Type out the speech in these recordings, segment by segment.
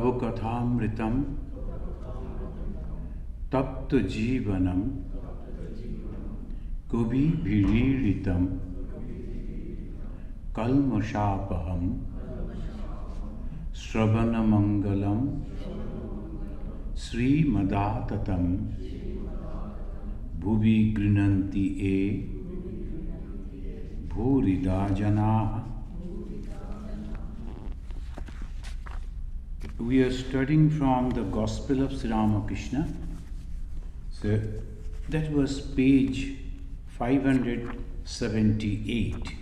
तव कथामृतं तप्त जीवनं कुभिभिरीडितं कल्मषापहं श्रवणमङ्गलं श्रीमदाततं भुवि गृह्णन्ति ये भूरिदा जनाः. We are studying from the Gospel of Sri Ramakrishna. So that was page 578.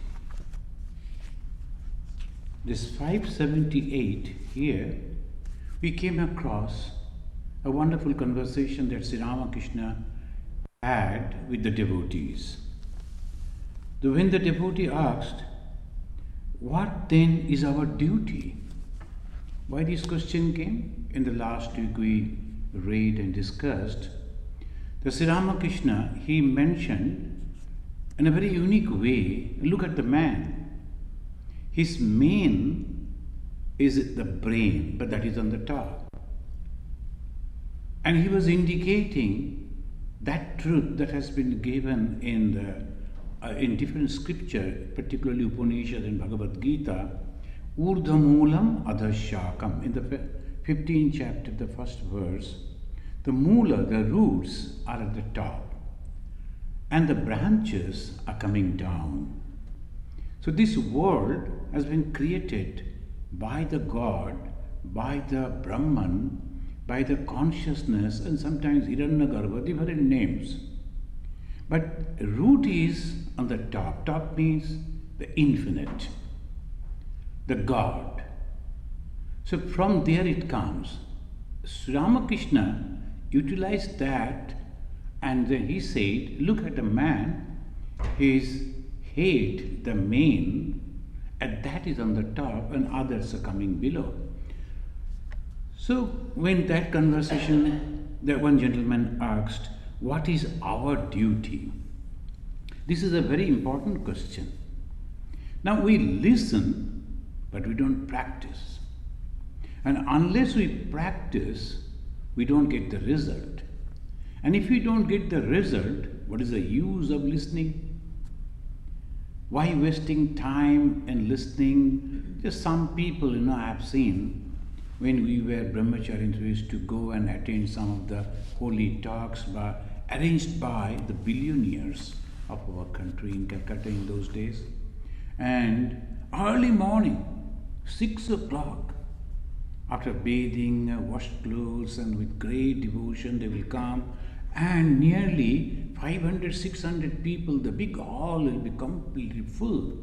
This 578 here, we came across a wonderful conversation that Sri Ramakrishna had with the devotees. So when the devotee asked, what then is our duty? Why this question came? In the last week we read and discussed. The Sri Ramakrishna, he mentioned in a very unique way, look at the man. His main is the brain, but that is on the top. And he was indicating that truth that has been given in different scripture, particularly Upanishad and Bhagavad Gita, Urdhamulam Adhashakam. In the 15th chapter, the first verse, the mula, the roots, are at the top, and the branches are coming down. So this world has been created by the God, by the Brahman, by the consciousness, and sometimes Hiranyagarbha, different names. But root is on the top. Top means the infinite, the God. So from there it comes. Sri Ramakrishna utilized that, and then he said, look at the man, his head, the main, and that is on the top and others are coming below. So when that conversation, that one gentleman asked, what is our duty? This is a very important question. Now we listen, but we don't practice. And unless we practice, we don't get the result. And if we don't get the result, what is the use of listening? Why wasting time in listening? Just some people, I have seen, when we were brahmacharis, we used to go and attend some of the holy talks arranged by the billionaires of our country in Calcutta in those days. And early morning, 6 o'clock, after bathing, washed clothes, and with great devotion, they will come, and nearly 500, 600 people, the big hall will be completely full.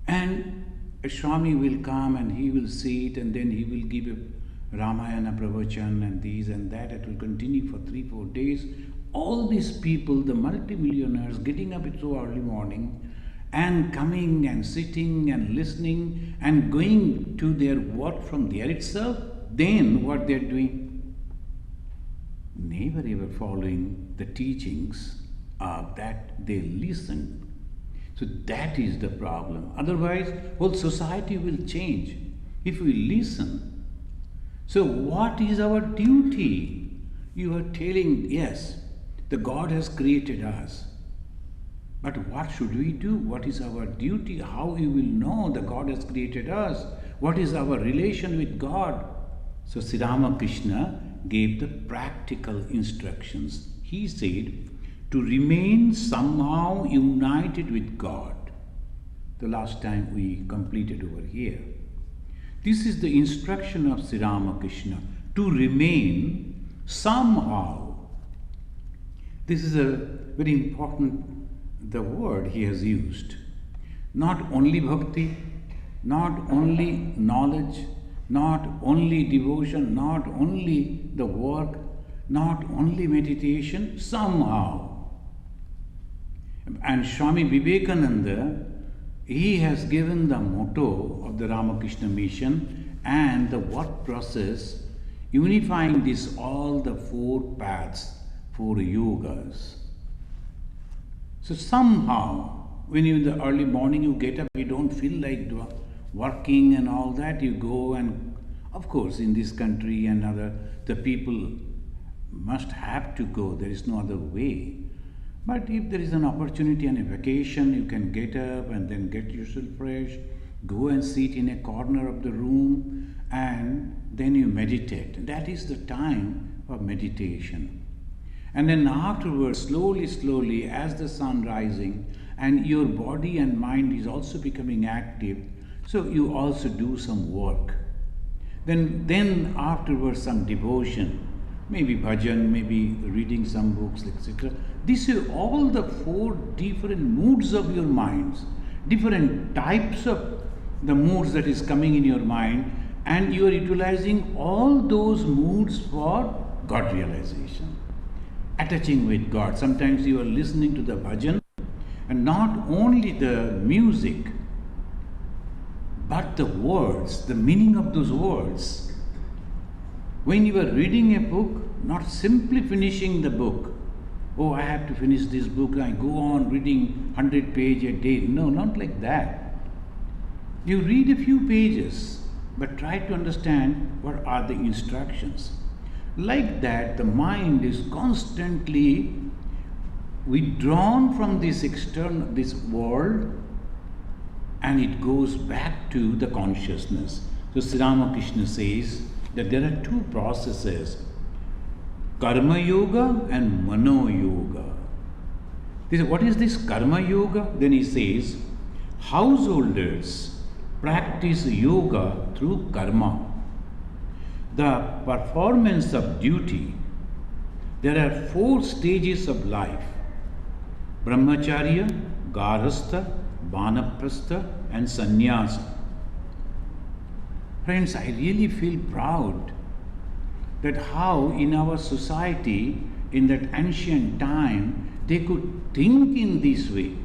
And a Swami will come and he will sit, and then he will give a Ramayana pravachan and these and that. It will continue for 3-4 days. All these people, the multimillionaires, getting up at so early morning and coming and sitting and listening and going to their work from there itself, then what they are doing? Never ever following the teachings that they listen. So that is the problem. Otherwise, whole society will change if we listen. So what is our duty? You are telling, yes, the God has created us. But what should we do? What is our duty? How we will know the God has created us? What is our relation with God? So Sri Ramakrishna gave the practical instructions. He said, to remain somehow united with God. The last time we completed over here. This is the instruction of Sri Ramakrishna, to remain somehow. This is a very important, the word he has used. Not only bhakti, not only knowledge, not only devotion, not only the work, not only meditation, somehow. And Swami Vivekananda, he has given the motto of the Ramakrishna mission and the work process, unifying this all the 4 paths, 4 yogas. So somehow, when you in the early morning you get up, you don't feel like working and all that, you go and Of course, in this country and other, the people must have to go. There is no other way. But if there is an opportunity and a vacation, you can get up and then get yourself fresh, go and sit in a corner of the room, and then you meditate. That is the time for meditation. And then afterwards, slowly, slowly, as the sun rising, and your body and mind is also becoming active, so you also do some work. Then afterwards some devotion, maybe bhajan, maybe reading some books, etc. These are all the 4 different moods of your minds, different types of the moods that is coming in your mind, and you are utilizing all those moods for God realization, attaching with God. Sometimes you are listening to the bhajan, and not only the music, but the words, the meaning of those words. When you are reading a book, not simply finishing the book, oh, I have to finish this book, I go on reading 100 pages a day. No, not like that. You read a few pages, but try to understand what are the instructions. Like that, the mind is constantly withdrawn from this world, and it goes back to the consciousness. So Sri Ramakrishna says that there are 2 processes, Karma Yoga and Mano Yoga. What is this Karma Yoga? Then he says, householders practice yoga through karma, the performance of duty. There are 4 stages of life: Brahmacharya, Garhastha, Vanaprastha and Sannyasa. Friends, I really feel proud that how in our society, in that ancient time, they could think in this way.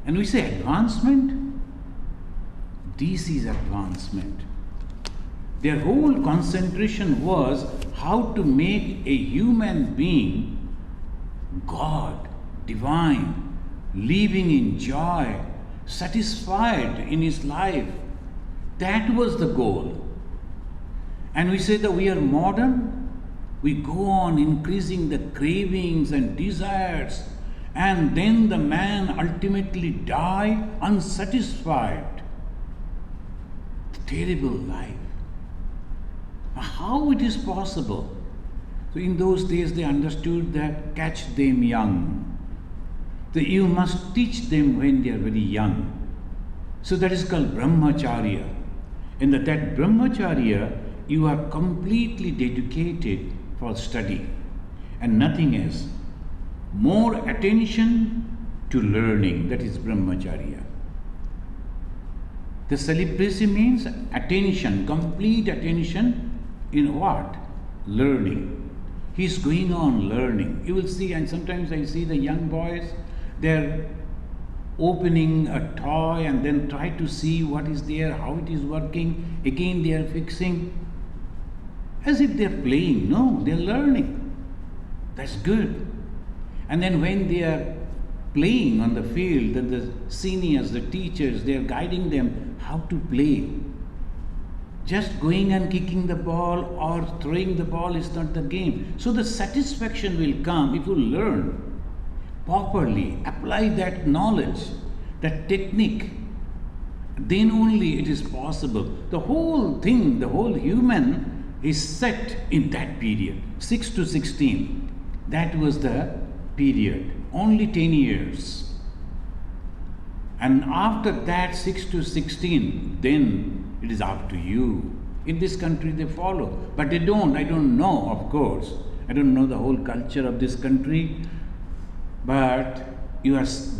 And we say advancement. This is advancement. Their whole concentration was how to make a human being God, divine, living in joy, satisfied in his life. That was the goal. And we say that we are modern, we go on increasing the cravings and desires, and then the man ultimately die unsatisfied. Terrible life. How it is possible? So in those days they understood that catch them young. That you must teach them when they are very young. So that is called Brahmacharya. In that Brahmacharya, you are completely dedicated for study and nothing else. More attention to learning, that is Brahmacharya. The celibacy means attention, complete attention in what? Learning. He is going on learning. You will see, and sometimes I see the young boys, they're opening a toy and then try to see what is there, how it is working. Again they are fixing. As if they're playing. No, they're learning. That's good. And then when they are playing on the field, then the seniors, the teachers, they are guiding them how to play. Just going and kicking the ball or throwing the ball is not the game. So the satisfaction will come if you learn properly, apply that knowledge, that technique. Then only it is possible. The whole thing, the whole human is set in that period, 6 to 16. That was the period, only 10 years. And after that 6 to 16, then it is up to you. In this country they follow, but they don't. I don't know, of course. I don't know the whole culture of this country, but must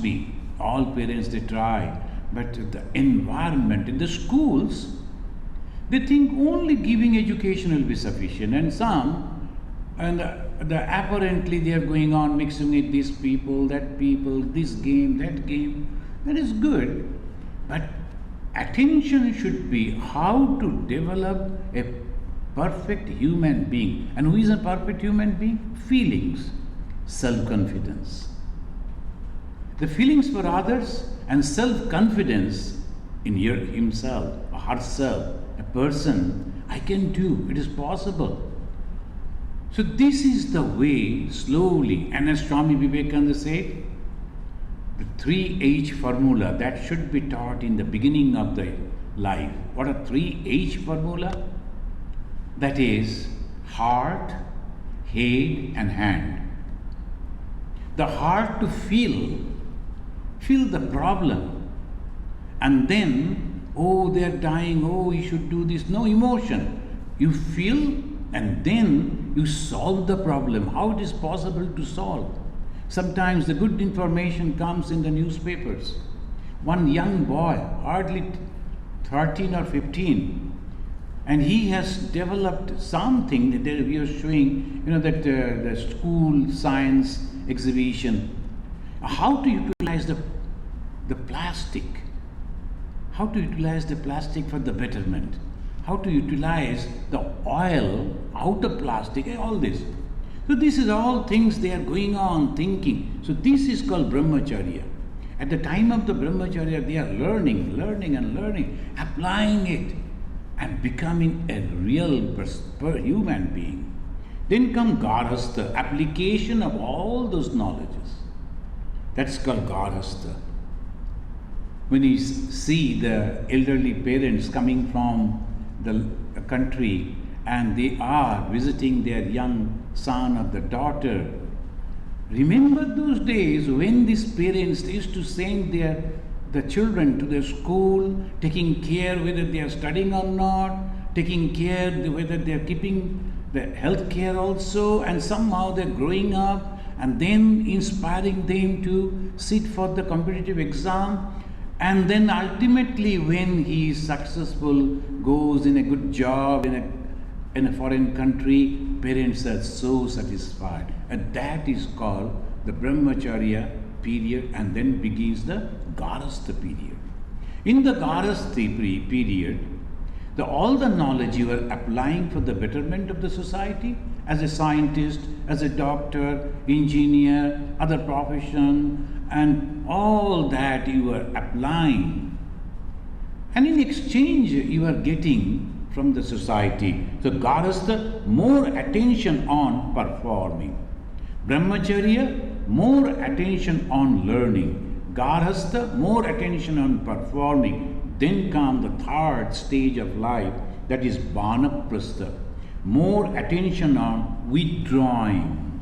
be. All parents, they try. But the environment, in the schools, they think only giving education will be sufficient. And apparently they are going on mixing with these people, that people, this game, that game. That is good. But attention should be how to develop a perfect human being. And who is a perfect human being? Feelings, self-confidence. The feelings for others and self-confidence in himself. herself, a person, I can do, it is possible. So this is the way, slowly, and as Swami Vivekananda said, the 3H formula that should be taught in the beginning of the life. What a 3H formula? That is heart, head and hand. The heart to feel the problem, and then, oh, they are dying, oh, you should do this. No emotion. You feel and then you solve the problem. How it is possible to solve? Sometimes the good information comes in the newspapers. One young boy, hardly 13 or 15, and he has developed something that we are showing, that the school science exhibition, how to utilize the plastic, how to utilize the plastic for the betterment, how to utilize the oil out of plastic, all this. So this is all things they are going on thinking. So this is called brahmacharya. At the time of the brahmacharya, they are learning, applying it and becoming a real human being. Then come garhastha, application of all those knowledges. That's called garhastha. When you see the elderly parents coming from the country and they are visiting their young son or the daughter, remember those days when these parents used to send the children to their school, taking care whether they are studying or not, taking care whether they are keeping the health care also, and somehow they are growing up, and then inspiring them to sit for the competitive exam, and then ultimately when he is successful, goes in a good job in a foreign country, parents are so satisfied. And that is called the brahmacharya period, and then begins the garhastha period. In the garhastha period, all the knowledge you are applying for the betterment of the society, as a scientist, as a doctor, engineer, other profession, and all that you are applying. And in exchange, you are getting from the society. So garhastha, more attention on performing. Brahmacharya, more attention on learning. Garhastha, more attention on performing. Then come the third stage of life, that is vanaprastha, more attention on withdrawing.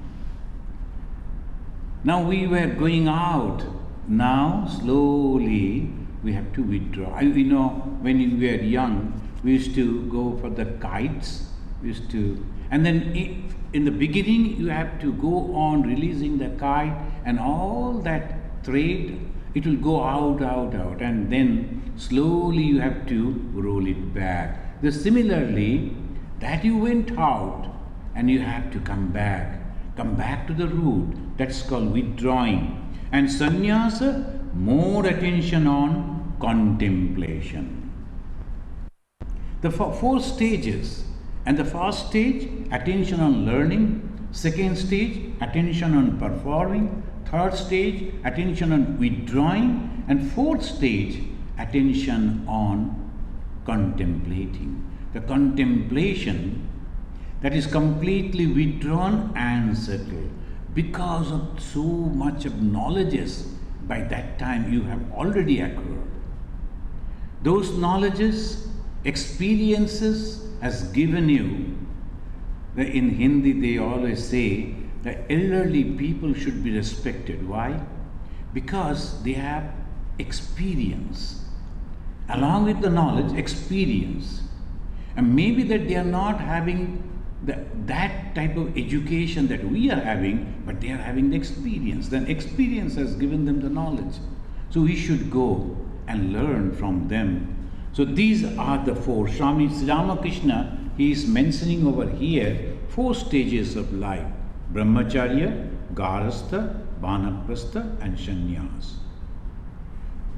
Now we were going out, now slowly we have to withdraw. When we were young, we used to go for the kites, and then in the beginning you have to go on releasing the kite, and all that thread, it will go out, and then slowly you have to roll it back. Similarly, that you went out and you have to come back to the root. That's called withdrawing. And sannyasa, more attention on contemplation. The four stages. And the first stage, attention on learning. Second stage, attention on performing. Third stage, attention on withdrawing. And fourth stage, attention on contemplating. The contemplation that is completely withdrawn and settled, because of so much of knowledges by that time you have already acquired. Those knowledges, experiences has given you. In Hindi they always say the elderly people should be respected. Why? Because they have experience. Along with the knowledge, experience. And maybe that they are not having that type of education that we are having, but they are having the experience. Then experience has given them the knowledge. So we should go and learn from them. So these are the four. Swami Ramakrishna, he is mentioning over here 4 stages of life. Brahmacharya, Garhastha, Vanaprastha and Sannyas.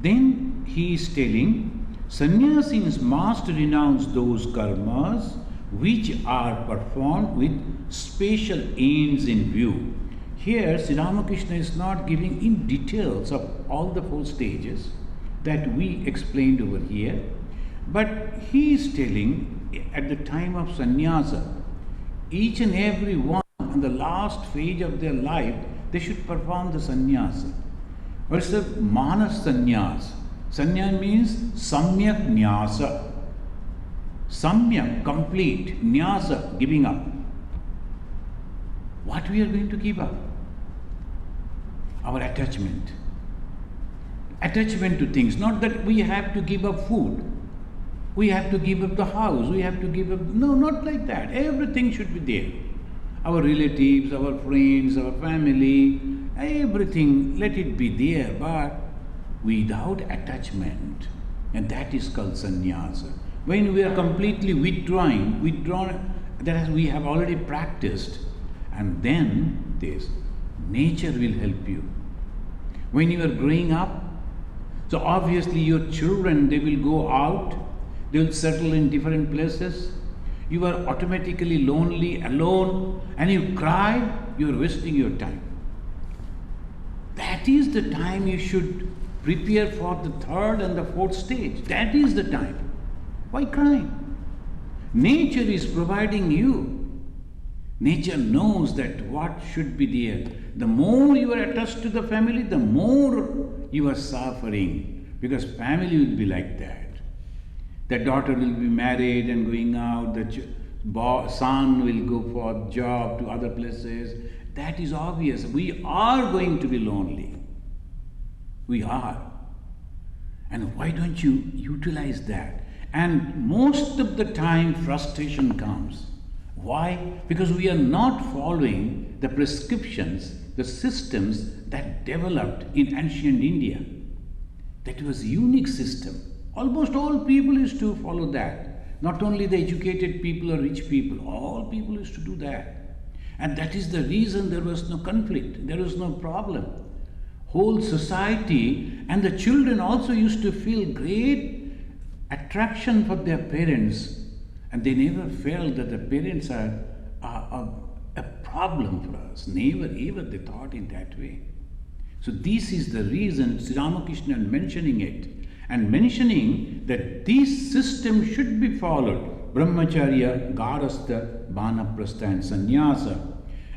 Then he is telling, Sannyasis must renounce those karmas which are performed with special aims in view. Here, Sri Ramakrishna is not giving in details of all the 4 stages that we explained over here, But he is telling at the time of sannyasa, each and every one in the last phase of their life, they should perform the sannyasa. What is the manas sannyas? Sannyas means samyak nyasa. Samyak, complete, nyasa, giving up. What we are going to give up? Our attachment. Attachment to things. Not that we have to give up food. We have to give up the house. We have to give up. No, not like that. Everything should be there. Our relatives, our friends, our family, everything, let it be there, but without attachment. And that is called sannyasa. When we are completely withdrawn, that is, we have already practiced, and then this nature will help you. When you are growing up, so obviously your children, they will go out, they will settle in different places. You are automatically lonely, alone, and you cry, you are wasting your time. That is the time you should prepare for the third and the fourth stage. That is the time. Why crying? Nature is providing you. Nature knows that what should be there. The more you are attached to the family, the more you are suffering, because family will be like that. The daughter will be married and going out, the son will go for job to other places. That is obvious. We are going to be lonely. We are. And why don't you utilize that? And most of the time frustration comes. Why? Because we are not following the prescriptions, the systems that developed in ancient India. That was a unique system. Almost all people used to follow that. Not only the educated people or rich people, all people used to do that. And that is the reason there was no conflict, there was no problem. Whole society and the children also used to feel great attraction for their parents, and they never felt that the parents are a problem for us. Never ever they thought in that way. So this is the reason Sri Ramakrishna is mentioning it, and mentioning that this system should be followed. Brahmacharya, Garastha, Banaprastha and Sannyasa.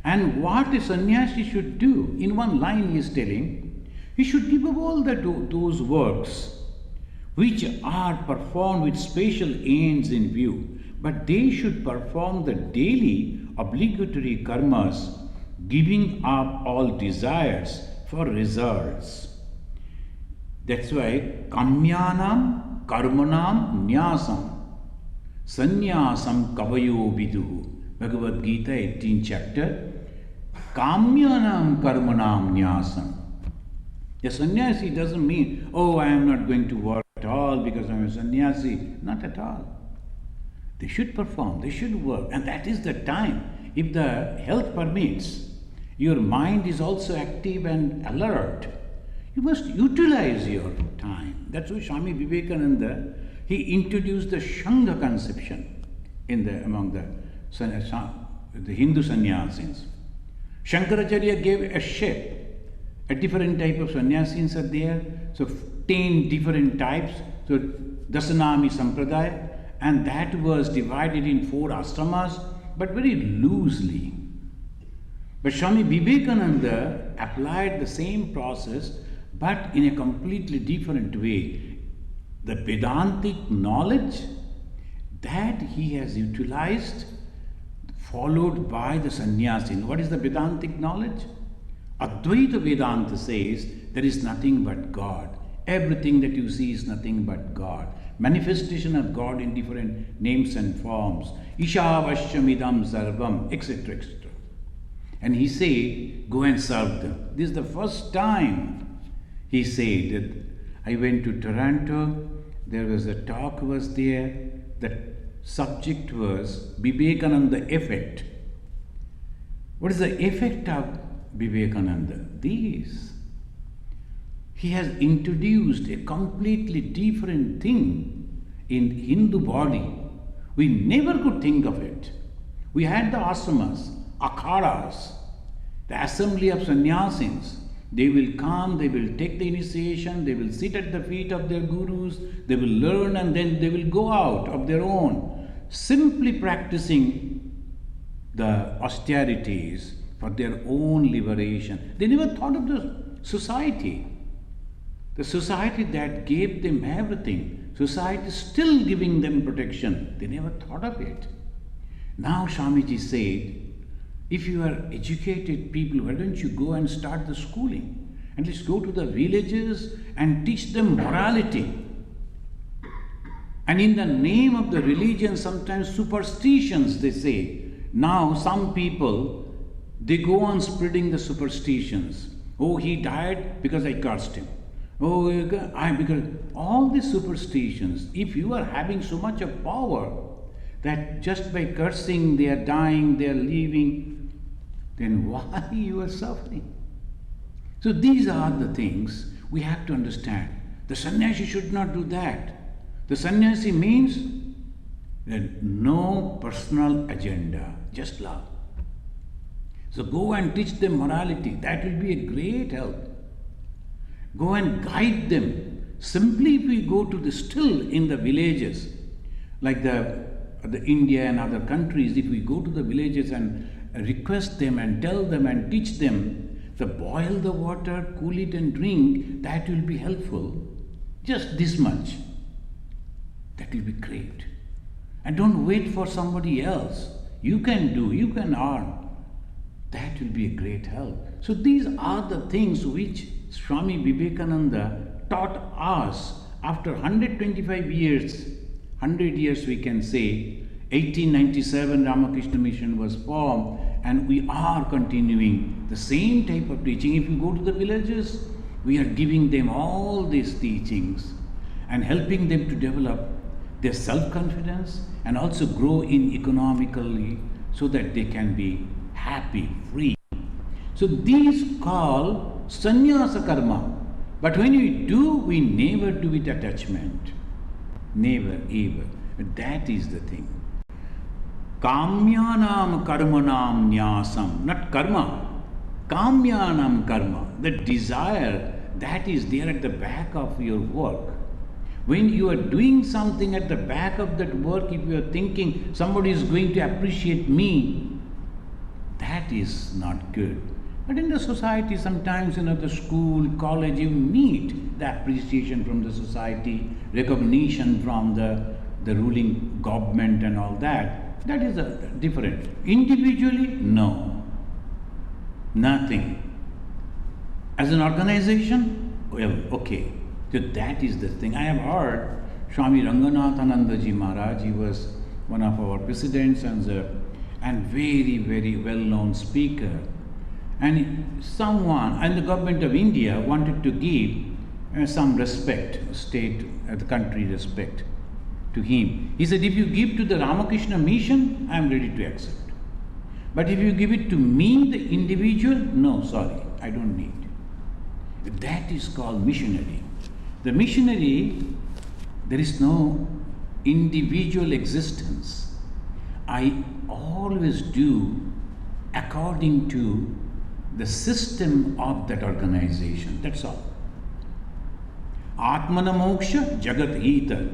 And what a sannyasi should do, in one line he is telling, he should give up all those works which are performed with special ends in view, but they should perform the daily obligatory karmas, giving up all desires for results. That's why kamyanam karmanam nyasam sannyasam kavayo viduhu. Bhagavad Gita 18th chapter. Kamyanam karmanam nyasam. A sannyasi doesn't mean, oh, I am not going to work at all because I am a sannyasi. Not at all. They should perform, they should work, and that is the time. If the health permits, your mind is also active and alert. You must utilize your time. That's why Swami Vivekananda, he introduced the Shanga conception among the Hindu sannyasis. Shankaracharya gave a shape. A different type of sannyasis are there. So 10 different types. So Dasanami Sampradaya. And that was divided in 4 ashramas, but very loosely. But Swami Vivekananda applied the same process, but in a completely different way. The Vedantic knowledge that he has utilized, followed by the sannyasin. What is the Vedantic knowledge? Advaita Vedanta says there is nothing but God. Everything that you see is nothing but God. Manifestation of God in different names and forms. Ishavashyamidam sarvam, etc., etc. And he said, go and serve them. This is the first time he said that I went to Toronto, there was a talk was there, the subject was Vivekananda effect. What is the effect of Vivekananda? This. He has introduced a completely different thing in Hindu body. We never could think of it. We had the ashramas, akhadas, the assembly of sannyasins, They will come, they will take the initiation, they will sit at the feet of their gurus, they will learn, and then they will go out of their own, simply practicing the austerities for their own liberation. They never thought of the society that gave them everything. Society is still giving them protection. They never thought of it. Now Swamiji said, if you are educated people, why don't you go and start the schooling? And let's go to the villages and teach them morality. And in the name of the religion, sometimes superstitions, they say. Now some people, they go on spreading the superstitions. Oh, he died because I cursed him. Oh, because all these superstitions, if you are having so much of power that just by cursing they are dying, they are leaving, then why you are suffering? So these are the things we have to understand. The sannyasi should not do that. The sannyasi means that no personal agenda, just love. So go and teach them morality. That will be a great help. Go and guide them. Simply if we go to still in the villages, like the India and other countries, if we go to the villages and request them and tell them and teach them, boil the water, cool it and drink, that will be helpful. Just this much. That will be great. And don't wait for somebody else. You can do, you can earn. That will be a great help. So these are the things which Swami Vivekananda taught us after 125 years, 100 years we can say. 1897 Ramakrishna Mission was formed, and we are continuing the same type of teaching. If you go to the villages, we are giving them all these teachings and helping them to develop their self-confidence and also grow in economically so that they can be happy, free. So these call sannyasa karma. But when we do, we never do with attachment. Never, ever. That is the thing. Kamyanam karmanam nyasam. Not karma. Kamyanam karma. The desire that is there at the back of your work. When you are doing something at the back of that work, if you are thinking somebody is going to appreciate me, that is not good. But in the society, sometimes the school, college, you need the appreciation from the society, recognition from the ruling government and all that. That is different. Individually, no. Nothing. As an organization, well, okay. So that is the thing. I have heard Swami Ranganathananda Ji Maharaj, he was one of our presidents and very, very well-known speaker. And someone, and the government of India wanted to give some respect, state, the country respect to him. He said, if you give to the Ramakrishna mission, I am ready to accept. But if you give it to me, the individual, no, sorry, I don't need. That is called missionary. The missionary, there is no individual existence. I always do according to the system of that organization. That's all. Atmana moksha jagat hita.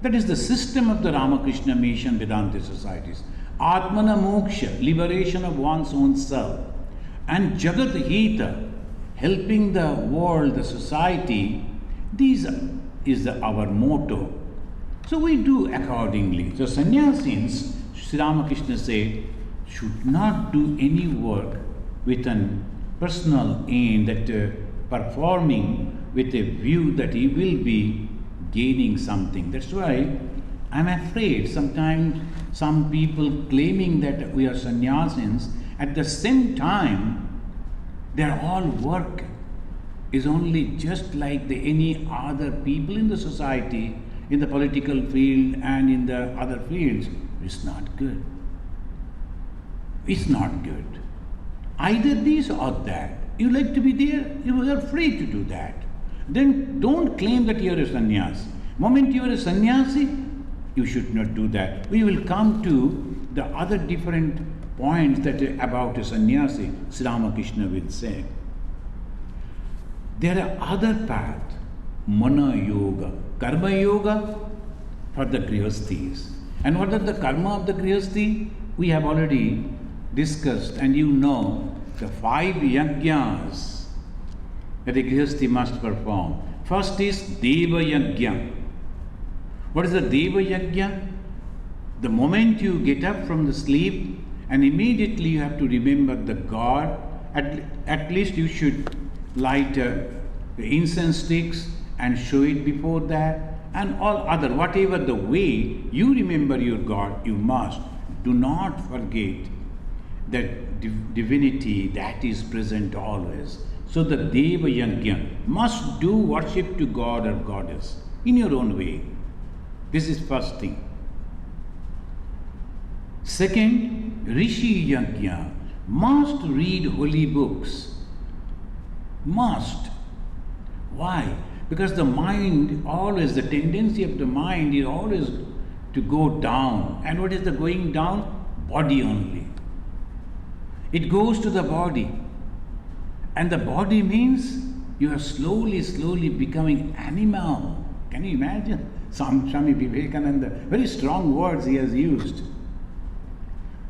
That is the system of the Ramakrishna Mission Vedanta societies. Atmana moksha, liberation of one's own self. And jagat hita, helping the world, the society. These is our motto. So we do accordingly. So sannyasins, Sri Ramakrishna said, should not do any work with a personal aim, that performing with a view that he will be gaining something. That's why I'm afraid sometimes some people claiming that we are sannyasins, at the same time, their all work is only just like any other people in the society, in the political field and in the other fields. It's not good. It's not good. Either this or that. You like to be there, you are free to do that. Then don't claim that you are a sannyasi. Moment you are a sannyasi, you should not do that. We will come to the other different points that about a sannyasi, Sri Ramakrishna will say. There are other paths, mana yoga, karma yoga for the grihasthis. And what are the karma of the grihasthi? We have already discussed, and you know the 5 yajnas that a grihasthi must perform. First is deva yajna. What is the deva yajna? The moment you get up from the sleep, and immediately you have to remember the God. At least you should light the incense sticks and show it before that, and all other, whatever the way you remember your God, you must. Do not forget that divinity that is present always. So the Deva Yajna must do worship to God or Goddess in your own way. This is first thing. Second, Rishi Yajna must read holy books. Must. Why? Because the mind always, the tendency of the mind is always to go down. And what is the going down? Body only. It goes to the body. And the body means you are slowly becoming animal. Can you imagine? Swami Vivekananda, very strong words he has used.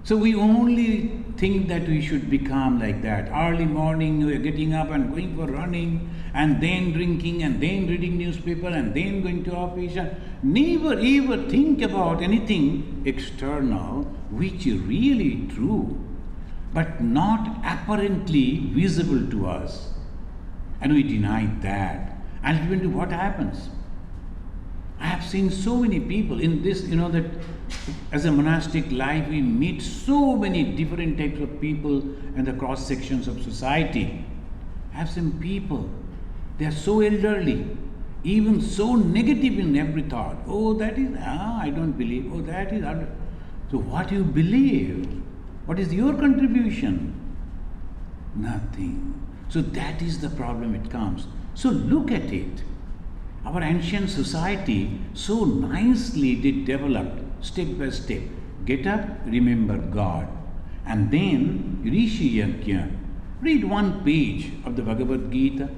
So we only think that we should become like that. Early morning we are getting up and going for running, and then drinking, and then reading newspaper, and then going to office. And never ever think about anything external which is really true, but not apparently visible to us. And we deny that. And eventually what happens? I have seen so many people in this, that as a monastic life we meet so many different types of people and the cross sections of society. I have seen people, they are so elderly, even so negative in every thought. Oh, that is, I don't believe. Oh, that is. So what you believe? What is your contribution? Nothing. So that is the problem it comes. So look at it. Our ancient society so nicely did develop step by step. Get up, remember God. And then Rishi Yajna. Read one page of the Bhagavad Gita.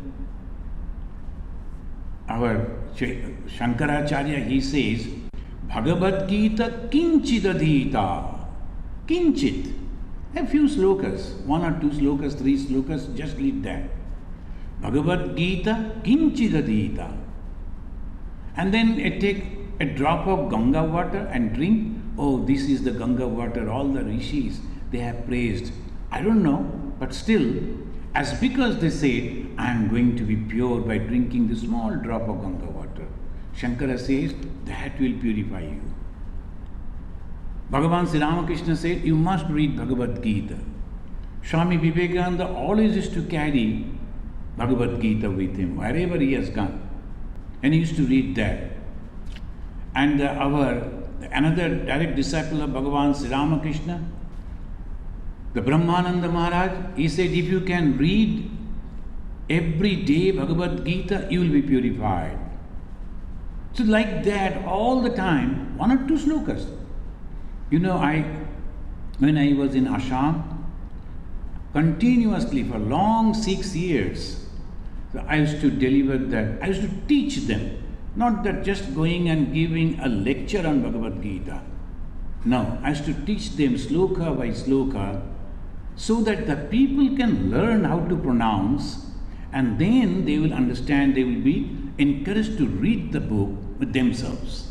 Our Shankaracharya, he says, Bhagavad Gita kinchit adhita. Kinchit. A few slokas, 1 or 2 slokas, 3 slokas, just read that. Bhagavad Gita kinchit adhita. And then take a drop of Ganga water and drink. Oh, this is the Ganga water. All the rishis, they have praised. I don't know, but still, as because they say, I am going to be pure by drinking the small drop of Ganga water. Shankara says, that will purify you. Bhagavan Sri Ramakrishna said, you must read Bhagavad Gita. Swami Vivekananda always used to carry Bhagavad Gita with him, wherever he has gone. And he used to read that. And another direct disciple of Bhagavan Sri Ramakrishna, the Brahmananda Maharaj, he said, if you can read every day Bhagavad Gita, you will be purified. So like that, all the time, 1 or 2 slokas. When I was in Assam, continuously for long 6 years, so I used to deliver that, I used to teach them, not that just going and giving a lecture on Bhagavad Gita. No, I used to teach them sloka by sloka so that the people can learn how to pronounce, and then they will understand, they will be encouraged to read the book with themselves.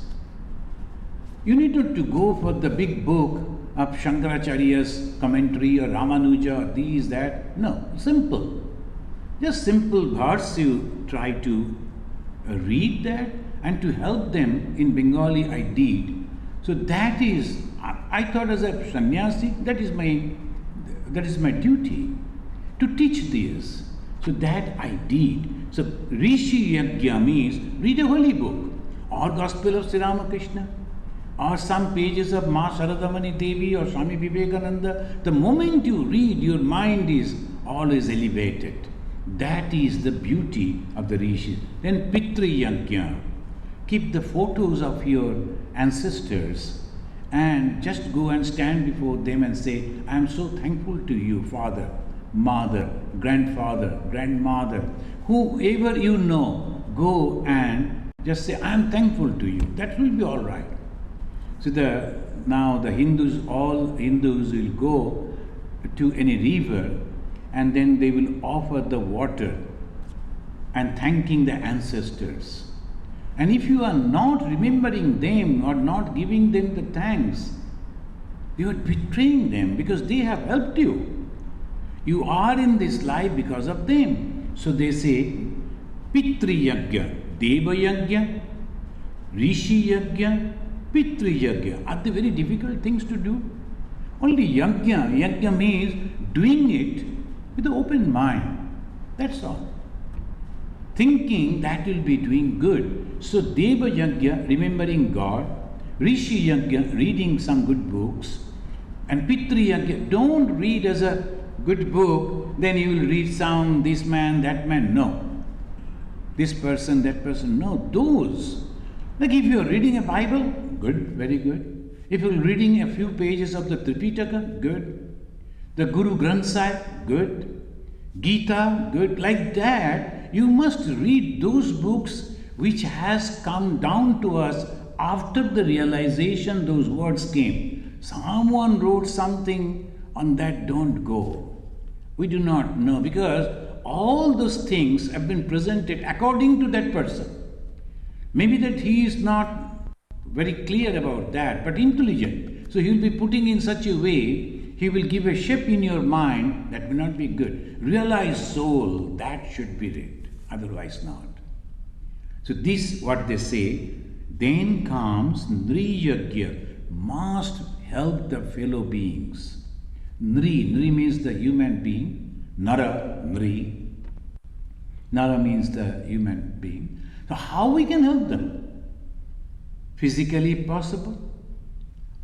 You need not to go for the big book of Shankaracharya's commentary or Ramanuja or these, that. No, simple. Just simple verse you try to read that, and to help them in Bengali I did. So that is, I thought as a sannyasi, that is my duty, to teach this. So that I did. So Rishi Yajna means read a holy book, or Gospel of Sri Ramakrishna, or some pages of Ma Sharadamani Devi or Swami Vivekananda. The moment you read, your mind is always elevated. That is the beauty of the Rishis. Then Pitri Yajna. Keep the photos of your ancestors and just go and stand before them and say, I am so thankful to you, Father, mother, grandfather, grandmother, whoever you know, go and just say, I am thankful to you. That will be all right. So now the Hindus, all Hindus will go to any river and then they will offer the water and thanking the ancestors. And if you are not remembering them or not giving them the thanks, you are betraying them because they have helped you. You are in this life because of them. So they say, Pitri Yagya, Deva Yagya, Rishi Yagya, Pitri Yagya are the very difficult things to do. Only Yagya means doing it with an open mind. That's all. Thinking that will be doing good. So Deva Yagya, remembering God, Rishi Yagya, reading some good books, and Pitri Yagya, don't read as a good book, then you will read some, this man, that man. No. This person, that person. No. Those. Like if you are reading a Bible, good, very good. If you are reading a few pages of the Tripitaka, good. The Guru Granth Sahib, good. Gita, good. Like that, you must read those books which has come down to us after the realization those words came. Someone wrote something on that, don't go. We do not know because all those things have been presented according to that person. Maybe that he is not very clear about that, but intelligent. So he will be putting in such a way, he will give a shape in your mind that will not be good. Realize soul, that should be read, otherwise not. So this, what they say, then comes Nri Yagya, must help the fellow beings. Nri means the human being. Nara, Nri. Nara means the human being. So how we can help them? Physically if possible,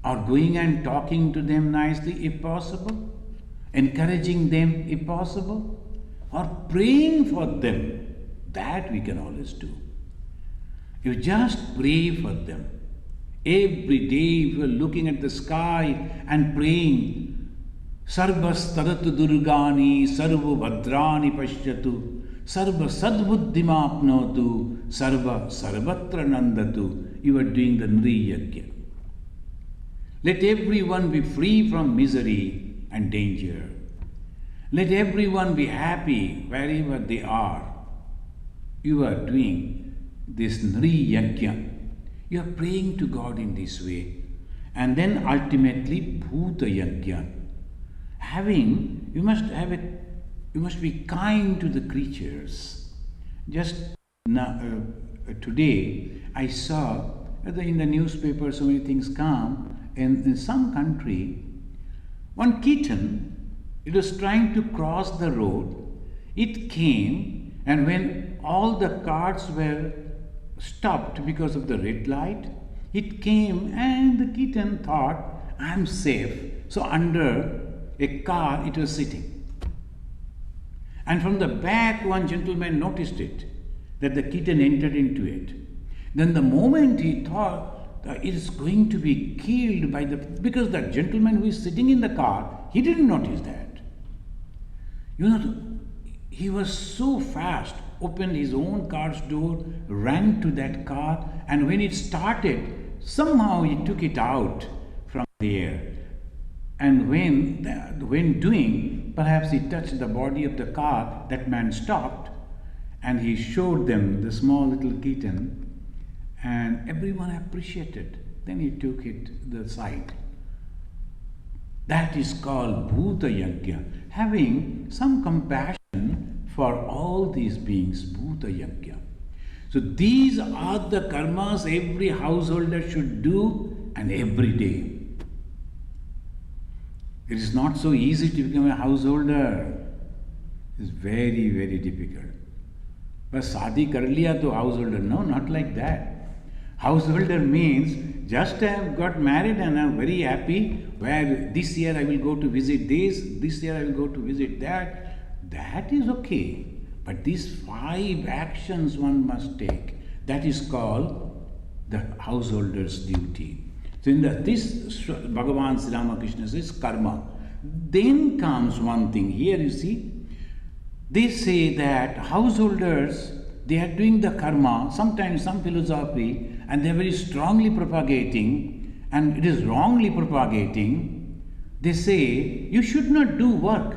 or going and talking to them nicely if possible, encouraging them if possible, or praying for them. That we can always do. You just pray for them. Every day if you are looking at the sky and praying, Sarvas taratu durgani, sarva bhadrani pashyatu, sarva sadbuddhimapnotu, sarva sarvatra nandatu. You are doing the Nri Yagya. Let everyone be free from misery and danger. Let everyone be happy wherever they are. You are doing this Nri Yagya. You are praying to God in this way. And then ultimately Bhuta Yagya. You must be kind to the creatures. Just now, today I saw in the newspaper so many things come. In some country, one kitten, it was trying to cross the road. It came, and when all the cars were stopped because of the red light, it came and the kitten thought, I am safe. So under a car it was sitting. And from the back one gentleman noticed it, that the kitten entered into it. Then the moment he thought, it is going to be killed by because that gentleman who is sitting in the car, he didn't notice that. He was so fast, opened his own car's door, ran to that car, and when it started, somehow he took it out from there. And when doing, perhaps he touched the body of the car, that man stopped, and he showed them the small little kitten, and everyone appreciated. Then he took it the side. That is called Bhuta Yagya, having some compassion for all these beings, Bhuta Yagya. So these are the karmas every householder should do, and every day. It is not so easy to become a householder. It is very, very difficult. But Sadi kar liya to householder. No, not like that. Householder means just I have got married and I am very happy, where this year I will go to visit this year I will go to visit that. That is okay. But these 5 actions one must take. That is called the householder's duty. So in this Bhagavan Sri Ramakrishna says karma. Then comes one thing. Here you see, they say that householders, they are doing the karma, sometimes some philosophy, and they are very strongly propagating, and it is wrongly propagating. They say you should not do work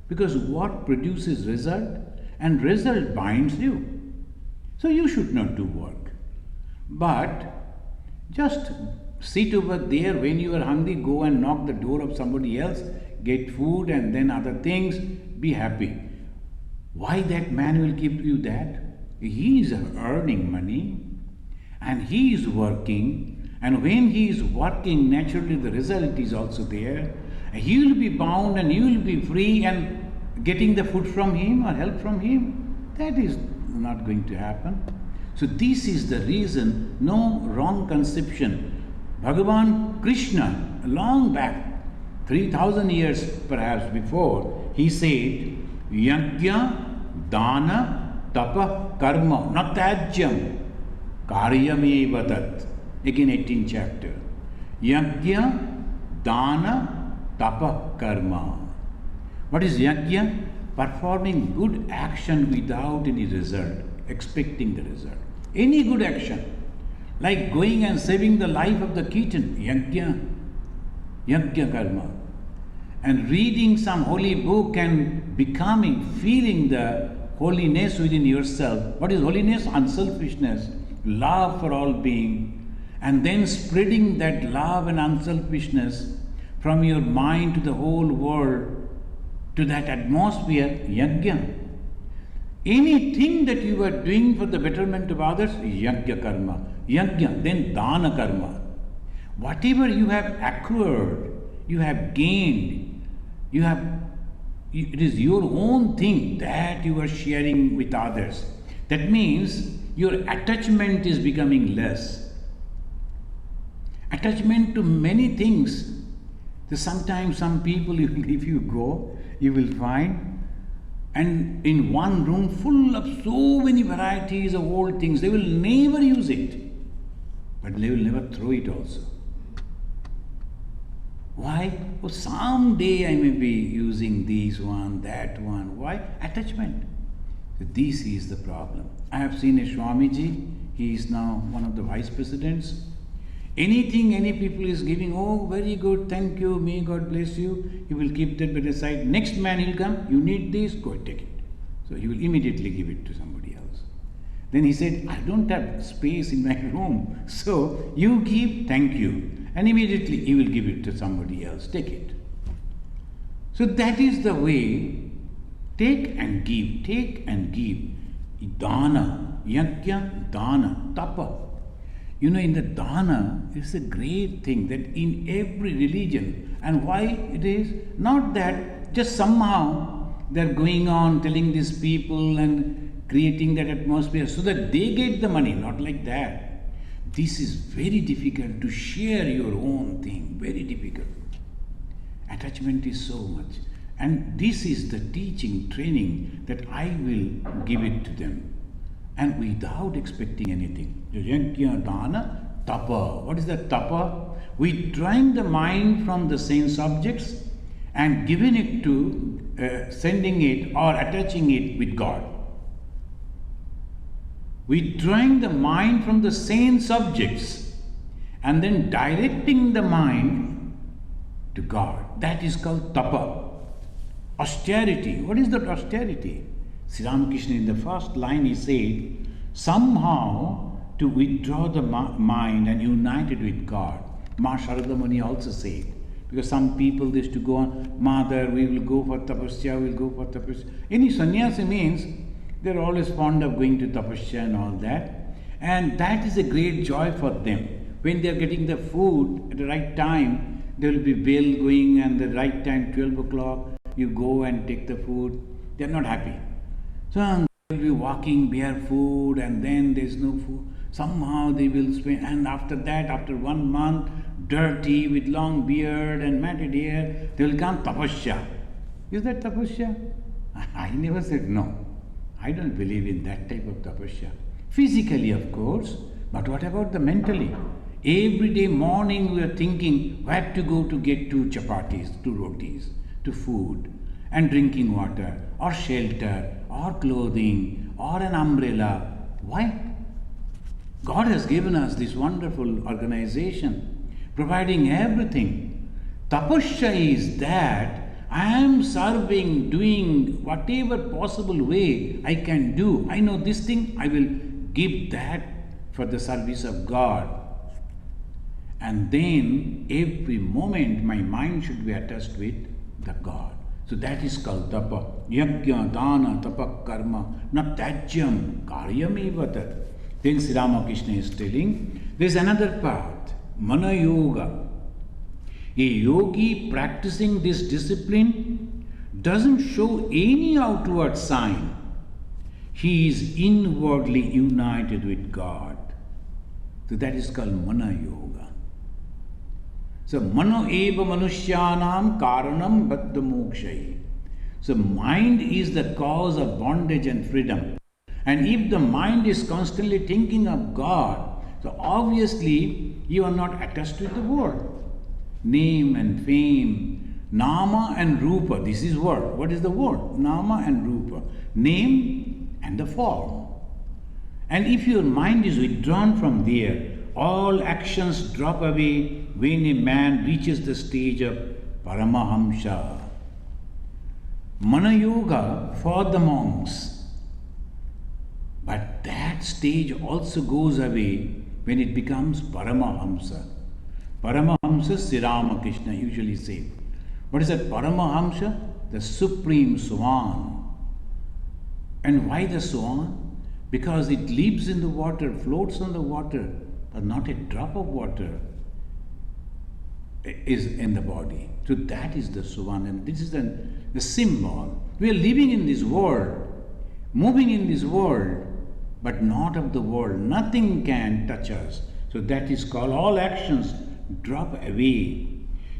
because work produces result and result binds you. So you should not do work. But just sit over there when you are hungry, go and knock the door of somebody else, get food and then other things, be happy. Why that man will give you that? He is earning money and he is working, and when he is working, naturally the result is also there. He will be bound and you will be free and getting the food from him or help from him. That is not going to happen. So this is the reason, no wrong conception. Bhagavan Krishna, long back, 3000 years perhaps before, he said, Yajna, Dana, Tapa, Karma, Natajyam, Karyameva Tat. Again 18th chapter. Yajna, Dana, Tapa, Karma. What is yajna? Performing good action without any result, expecting the result. Any good action. Like going and saving the life of the kitten, yajna karma. And reading some holy book and feeling the holiness within yourself. What is holiness? Unselfishness, love for all being. And then spreading that love and unselfishness from your mind to the whole world, to that atmosphere, yajna. Anything that you are doing for the betterment of others, yajna karma. Yajna, then dana karma. Whatever you have acquired, you have gained, it is your own thing that you are sharing with others. That means your attachment is becoming less. Attachment to many things. Sometimes some people, if you go, you will find, and in one room full of so many varieties of old things, they will never use it. But they will never throw it also. Why? Oh, someday I may be using this one, that one. Why? Attachment. So this is the problem. I have seen a Swamiji, he is now one of the vice presidents. Anything any people is giving, oh, very good, thank you, may God bless you, he will keep that by the side. Next man will come, you need this, go and take it. So he will immediately give it to somebody else. Then he said, I don't have space in my room, so you give, thank you. And immediately he will give it to somebody else, take it. So that is the way, take and give, take and give. Dana, yajna, dana, tapa. You know, in the dana, it's a great thing that in every religion, and why it is? Not that just somehow they're going on telling these people and creating that atmosphere so that they get the money, not like that. This is very difficult to share your own thing, very difficult. Attachment is so much. And this is the teaching, training that I will give it to them. And without expecting anything. Yajna, dana, tapa. What is that tapa? Withdrawing the mind from the sense objects and giving it to, sending it or attaching it with God. Withdrawing the mind from the sense objects and then directing the mind to God. That is called tapa. Austerity. What is that austerity? Sri Ramakrishna in the first line he said, somehow to withdraw the mind and unite it with God. Ma Sharadamani also said, because some people they used to go on, Mother, we will go for tapasya, we will go for tapasya. Any sannyasi means they're always fond of going to tapasya and all that. And that is a great joy for them. When they're getting the food at the right time, there will be bell going and the right time, 12 o'clock, you go and take the food. They're not happy. So they will be walking barefoot and then there's no food. Somehow they will spend, and after that, after 1 month, dirty with long beard and matted hair, they will come tapasya. Is that tapasya? I never said no. I don't believe in that type of tapasya. Physically, of course, but what about the mentally? Every day morning we are thinking where to go to get two chapatis, two rotis, to food and drinking water or shelter or clothing or an umbrella. Why? God has given us this wonderful organization, providing everything. Tapasya is that I am serving, doing whatever possible way I can do. I know this thing, I will give that for the service of God. And then every moment my mind should be attached with the God. So that is called tapa. Yajna, dana, tapa, karma, na tajyam, karyam eva tat. Then Sri Ramakrishna is telling, there is another path, mana yoga. A yogi practicing this discipline doesn't show any outward sign. He is inwardly united with God. So that is called mana yoga. So mano eva manushyanam karanam baddha mokshayi. So mind is the cause of bondage and freedom. And if the mind is constantly thinking of God, so obviously you are not attached with the world. Name and fame, nama and rupa, this is word. What is the word? Nama and rupa. Name and the form. And if your mind is withdrawn from there, all actions drop away when a man reaches the stage of Paramahamsa. Mana yoga for the monks. But that stage also goes away when it becomes Paramahamsa. Paramahamsa, Sri Ramakrishna usually say. What is that Paramahamsa? The supreme swan. And why the swan? Because it lives in the water, floats on the water, but not a drop of water is in the body. So that is the swan, and this is the symbol. We are living in this world, moving in this world, but not of the world. Nothing can touch us. So that is called all actions drop away.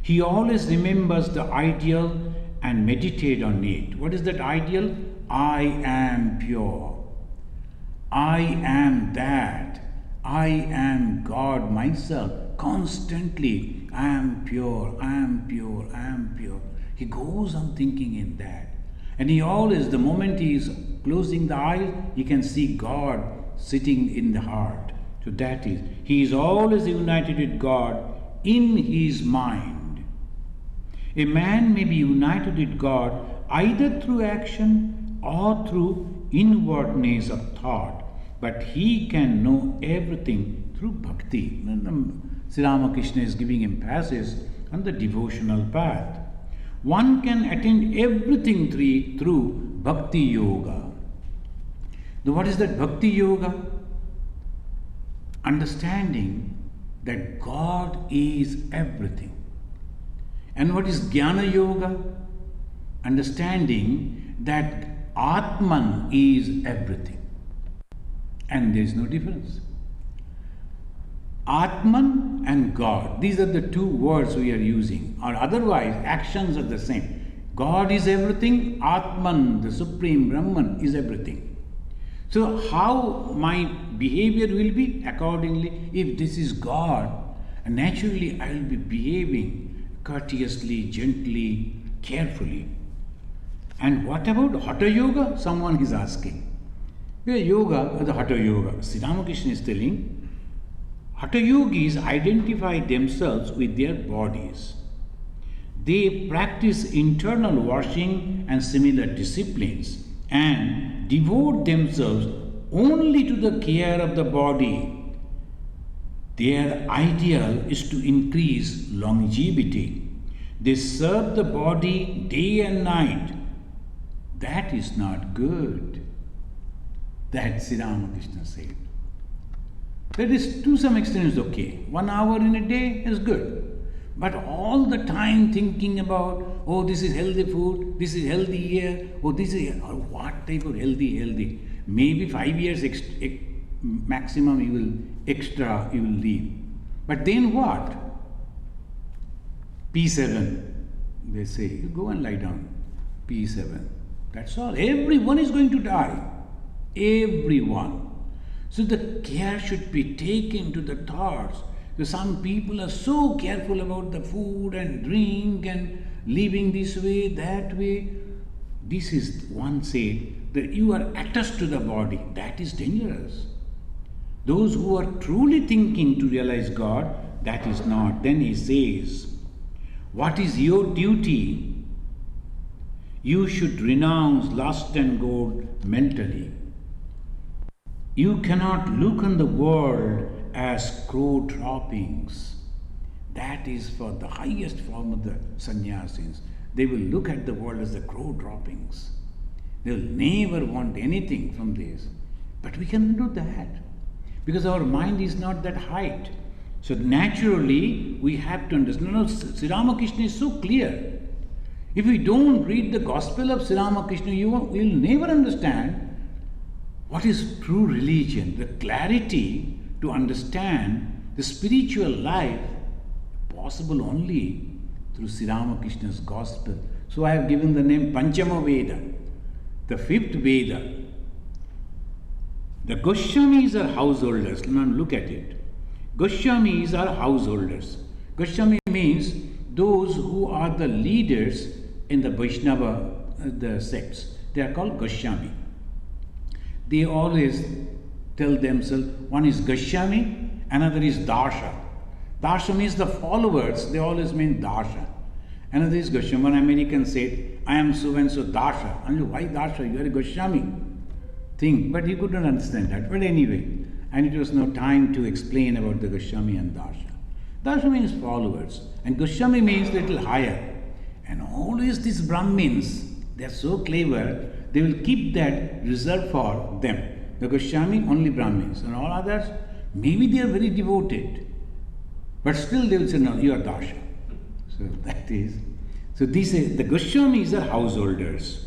He always remembers the ideal and meditate on it. What is that ideal? I am pure. I am that. I am God myself. Constantly, I am pure, I am pure, I am pure. He goes on thinking in that. And he always, the moment he is closing the eyes, he can see God sitting in the heart. So that is, he is always united with God in his mind. A man may be united with God either through action or through inwardness of thought, but he can know everything through bhakti. Sri Ramakrishna is giving emphasis on the devotional path. One can attain everything through bhakti yoga. Now, what is that bhakti yoga? Understanding that God is everything. And what is jnana yoga? Understanding that Atman is everything. And there is no difference. Atman and God, these are the two words we are using, or otherwise actions are the same. God is everything, Atman, the Supreme Brahman, is everything. So how my behavior will be? Accordingly, if this is God, naturally I will be behaving courteously, gently, carefully. And what about Hatha Yoga? Someone is asking. Where yoga, the Hatha Yoga, Sri Ramakrishna is telling, Hatha Yogis identify themselves with their bodies. They practice internal washing and similar disciplines and devote themselves only to the care of the body. Their ideal is to increase longevity. They serve the body day and night. That is not good. That Sri Ramakrishna said. That is, to some extent, is okay. 1 hour in a day is good. But all the time thinking about, oh, this is healthy food, this is healthy here, oh, this is, or what type of healthy. Maybe 5 years maximum you will live. But then what? P7, they say, you go and lie down. P7. That's all. Everyone is going to die. Everyone. So the care should be taken to the thoughts. So some people are so careful about the food and drink and living this way, that way. This is one said that you are attached to the body. That is dangerous. Those who are truly thinking to realize God, that is not. Then he says, what is your duty? You should renounce lust and gold mentally. You cannot look on the world as crow droppings. That is for the highest form of the sannyasis. They will look at the world as the crow droppings. They will never want anything from this. But we cannot do that because our mind is not that height. So naturally we have to understand. No, Sri Ramakrishna is so clear. If we don't read the gospel of Sri Ramakrishna, you will never understand what is true religion, the clarity to understand the spiritual life possible only through Sri Ramakrishna's gospel. So I have given the name Panchama Veda, the fifth Veda. The Goswamis are householders. Now look at it. Goswamis are householders. Goswami means those who are the leaders in the Vaishnava, the sects. They are called Goswami. They always tell themselves, one is Goswami, another is Darsha. Darsha means the followers, they always mean Darsha. Another is Goswami. One American said, I am so and so Darsha. I mean, why Darsha? You are a Goswami. Think, but he could not understand that. But anyway, and it was no time to explain about the Goswami and Darsha. Darsha means followers, and Goswami means little higher. And always these Brahmins, they are so clever, they will keep that reserved for them. The Goswami, only Brahmins, and all others, maybe they are very devoted. But still they will say, no, you are Darsha. So that is. So these are, the Goswamis are householders.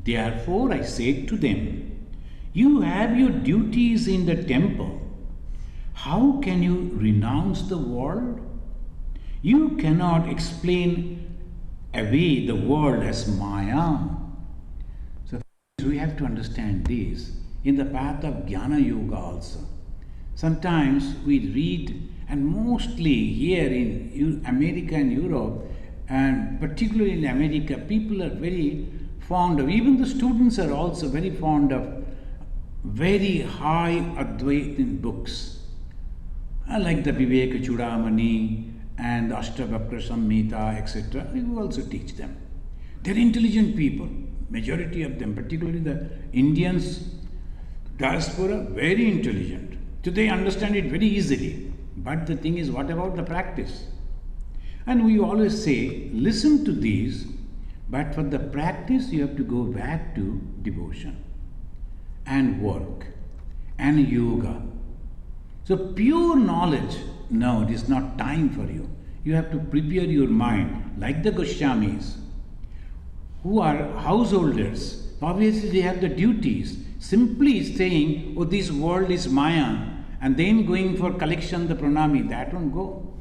Therefore I said to them, you have your duties in the temple. How can you renounce the world? You cannot explain away the world as Maya. So we have to understand this. In the path of Jnana Yoga also, sometimes we read, and mostly here in America and Europe, and particularly in America, people are very fond of, even the students are also very fond of very high Advaitin books, like the Viveka Chudamani and the Ashtavakra Samhita, etc. We will also teach them. They are intelligent people, majority of them, particularly the Indians, diaspora, very intelligent. So they understand it very easily. But the thing is, what about the practice? And we always say, listen to these, but for the practice you have to go back to devotion and work and yoga. So pure knowledge, no, it is not time for you. You have to prepare your mind, like the Goswamis, who are householders. Obviously they have the duties. Simply saying, oh, this world is Maya, and then going for collection, the pranami, that won't go.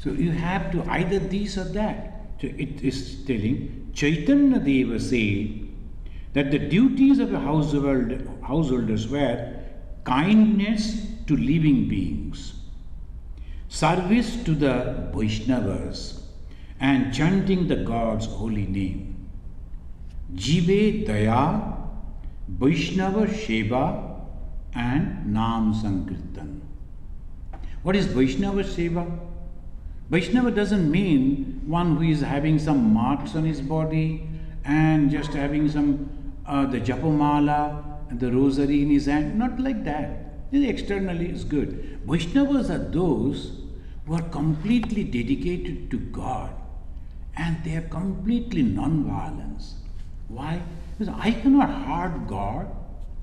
So you have to either this or that. So it is telling, Chaitanya Deva said that the duties of a householders were kindness to living beings, service to the Vaishnavas, and chanting the God's holy name. Jive Daya, Vaishnava Sheva, and Nam Sankirtan. What is Vaishnava Sheva? Vaishnava doesn't mean one who is having some marks on his body and just having some the japamala and the rosary in his hand. Not like that. Externally is good. Vaishnavas are those who are completely dedicated to God, and they are completely non-violence. Why? Because I cannot hurt God.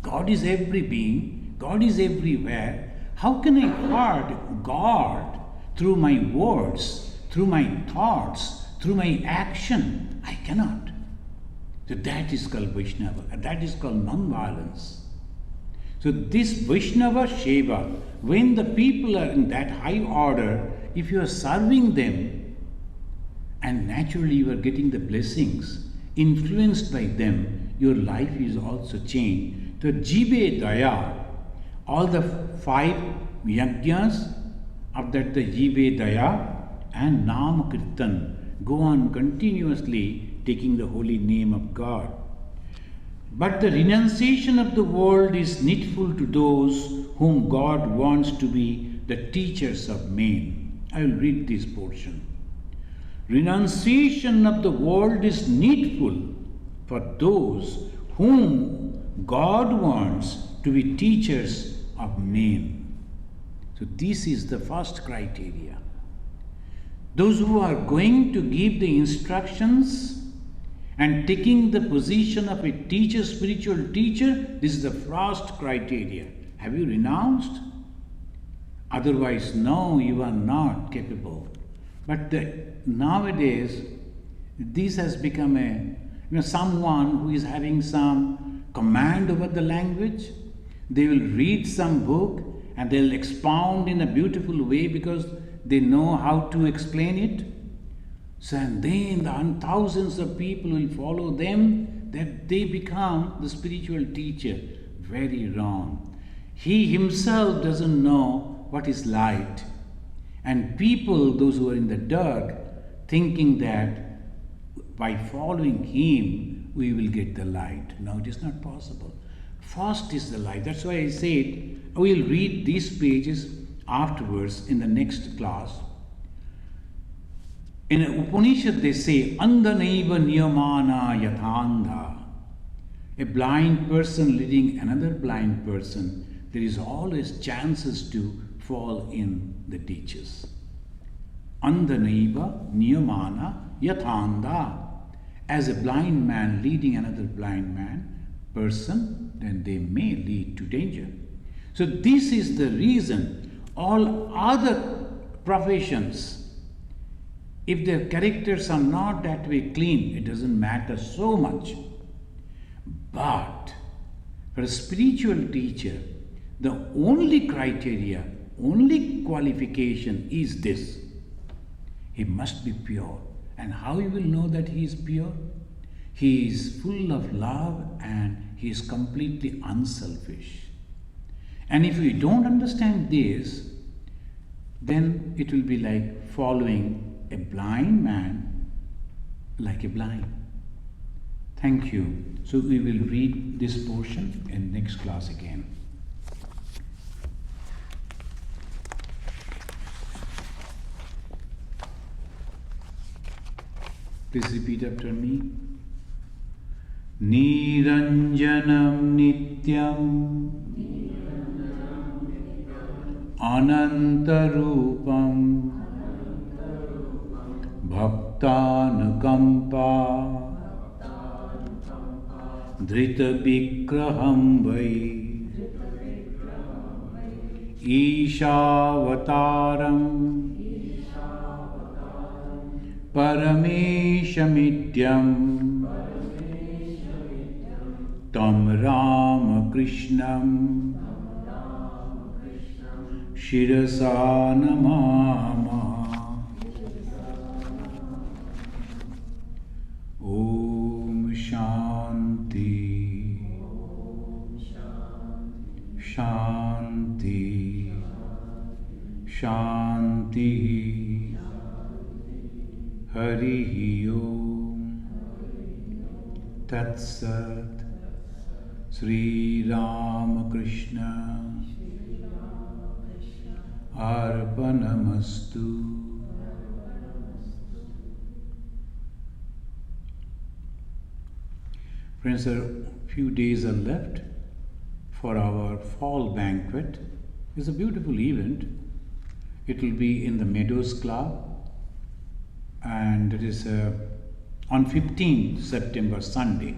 God is every being. God is everywhere. How can I hurt God through my words, through my thoughts, through my action? I cannot. So that is called Vaishnava, and that is called non-violence. So this Vaishnava Sheva, when the people are in that high order, if you are serving them, and naturally you are getting the blessings, influenced by them, your life is also changed. So Jive Daya, all the 5 yajnas after that the Jive Daya and Nam Kirtan. Go on continuously taking the holy name of God. But the renunciation of the world is needful to those whom God wants to be the teachers of men. I will read this portion. Renunciation of the world is needful for those whom God wants to be teachers of men. So this is the first criteria. Those who are going to give the instructions and taking the position of a teacher, spiritual teacher, this is the first criteria. Have you renounced? Otherwise, no, you are not capable. But nowadays, this has become someone who is having some command over the language. They will read some book and they'll expound in a beautiful way because they know how to explain it. So, and then thousands of people will follow them, that they become the spiritual teacher. Very wrong. He himself doesn't know what is light. And people, those who are in the dark, thinking that by following him, we will get the light. No, it is not possible. First is the light. That's why I said, we'll read these pages afterwards in the next class. In Upanishad they say, Andanaiva niyamana yathandha. A blind person leading another blind person, there is always chances to fall in the ditches. Andanaiva niyamana yathandha. As a blind man leading another blind person, then they may lead to danger. So this is the reason all other professions, if their characters are not that way clean, it doesn't matter so much. But for a spiritual teacher, the only criteria, only qualification is this. He must be pure. And how you will know that he is pure? He is full of love and he is completely unselfish. And if we don't understand this, then it will be like following a blind man like a blind. Thank you. So we will read this portion in next class again. Please repeat after me. Niranjanam nityam anantarupam bhaktanukampa dhrita vigraham vai ishavataram parameshamityam tam Ramakrishnam Shirasa namama. Om Shanti Shanti Shanti Hari Om Tat Sat Sri Ramakrishna Arpanamastu. Friends, a few days are left for our fall banquet. It's a beautiful event. It will be in the Meadows Club, and it is on 15th September, Sunday,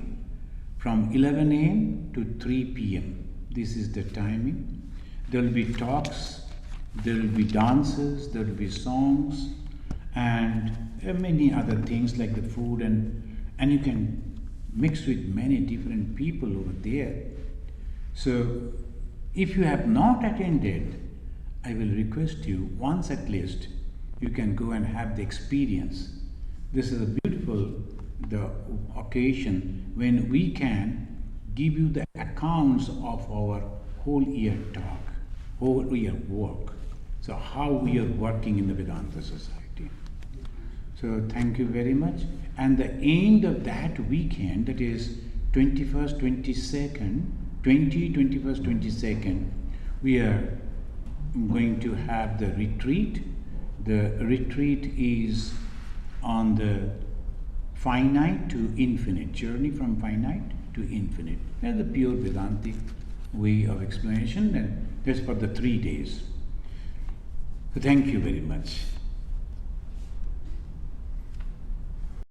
from 11 a.m. to 3 p.m. This is the timing. There will be talks, there will be dances, there will be songs, and many other things like the food, and you can mix with many different people over there. So if you have not attended, I will request you once at least, you can go and have the experience. This is a beautiful occasion when we can give you the accounts of our whole year talk, whole year work. So how we are working in the Vedanta society. So thank you very much. And the end of that weekend, that is 21st, 22nd, 21st, 22nd, we are going to have the retreat. The retreat is on the finite to infinite, journey from finite to infinite. That's the pure Vedantic way of explanation, and that's for the 3 days. So thank you very much.